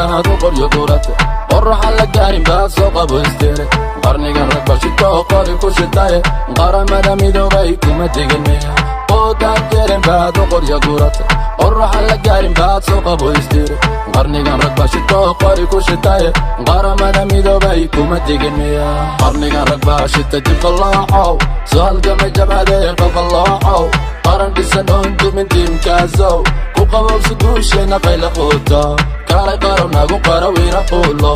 baad u qoryo gurate qorraxa la gaarin baad soo qabaystere qarnigan rag bashito qori ku shitaye qaramada midoobay kuma tegin miya oodaan jerin baad u qoryo gurate qorraxa la gaarin baad soo qabaystere qarnigan rag bashito qori ku shitaye qaramada midoobay kuma tegin miya qarnigan rag bashita jibqaloocow su'aalgama jabadee qalqaloocow qaran dhisan oon dumin tiimkaasow ku qabowsa guusheena qayla quuto kaalay qaro nagu qara wiina quulo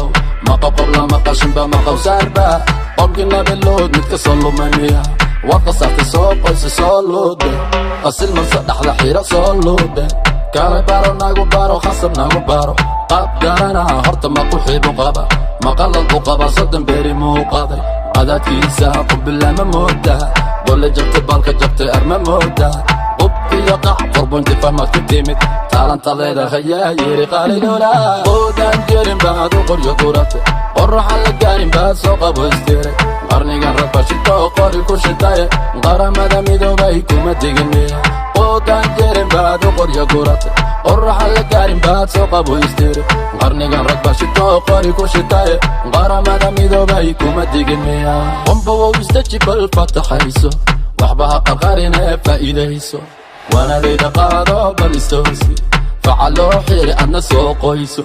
maqaqobla maqashinba maqawsaarba qobkii nabilood mid ka soo lumaniya waad qasaartay soo qoysa soo luude qasil marsa dhaxda xira soo luude kaalay baro nagu baro khasab nagu baro qaab garana horta maku xiibu qaba maqalad u qaba soddon beeri muu qaday qadaadkiisa qubilama mooda bolle jabtay balka jabtay arma mooda qub iyo qac qorbonti fahmad ku timid taalanta leedahayaa yiri qaalidoola oodaan jerin baad u qoryo gurate qorraxa la gaarin baad soo qabaystere qarnigan rag bashito qori ku shitaye qaramada midoobay kuma tegin miya oodaan jerin baad u qoryo gurate qorraxa la gaarin baad soo qabaystere qarnigan rag bashito qori ku shitaye qaramada midoobay kuma tegin miya qomba wow istajibal fataxayso waxba ha qarqarinee faa'iidayso waanadayda qaado bal istoosi facaloo xiri adna soo qoyso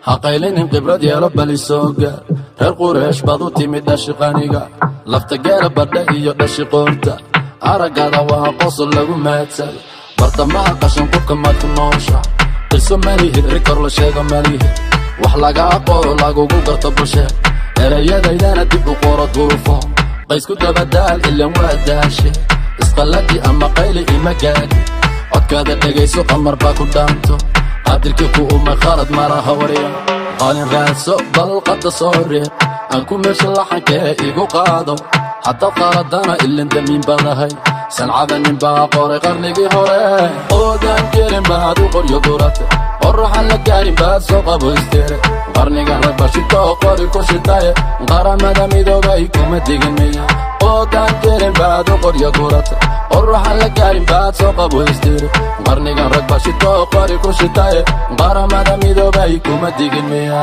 ha qaylinin khibrad yeelo bal isoo gaar reer qureesh baad u timid dhashi qaniga lafta geela badha iyo dhashi qoorta aragada waa qosol lagu maadsado bartamaha qashan qubka maad ku noosha qiso malihid rikor la sheego malihid wax lagaa qoro lagugu garto bulsheed erayadaydana dib u qoro duufo qaysku dabadaal ilan waa daashe isqalladii ama qayli ima gaadhi codkaada dhegayso qamar baa ku dhaanto qaadirkii ku umay khalad malaha warya qaalin raadso balqadda soo reeb aan ku meesha laxankee igu qaado haddaad qaaladana ilin damiin badahay sancada nin baa qoray qarnigii hore oodaan jerin baad u qoryo gurate qorraxa la gaarin baad soo qabaystere qarnigan rag bashito qori ku shitaye qaramada midoobay kuma tegin miya oodaan jerin baad u qoryo gurate qorraxa la gaarin baad soo qabaystere qarnigan rag bashito qori ku shitaye qaramada midoobay kuma tegin miya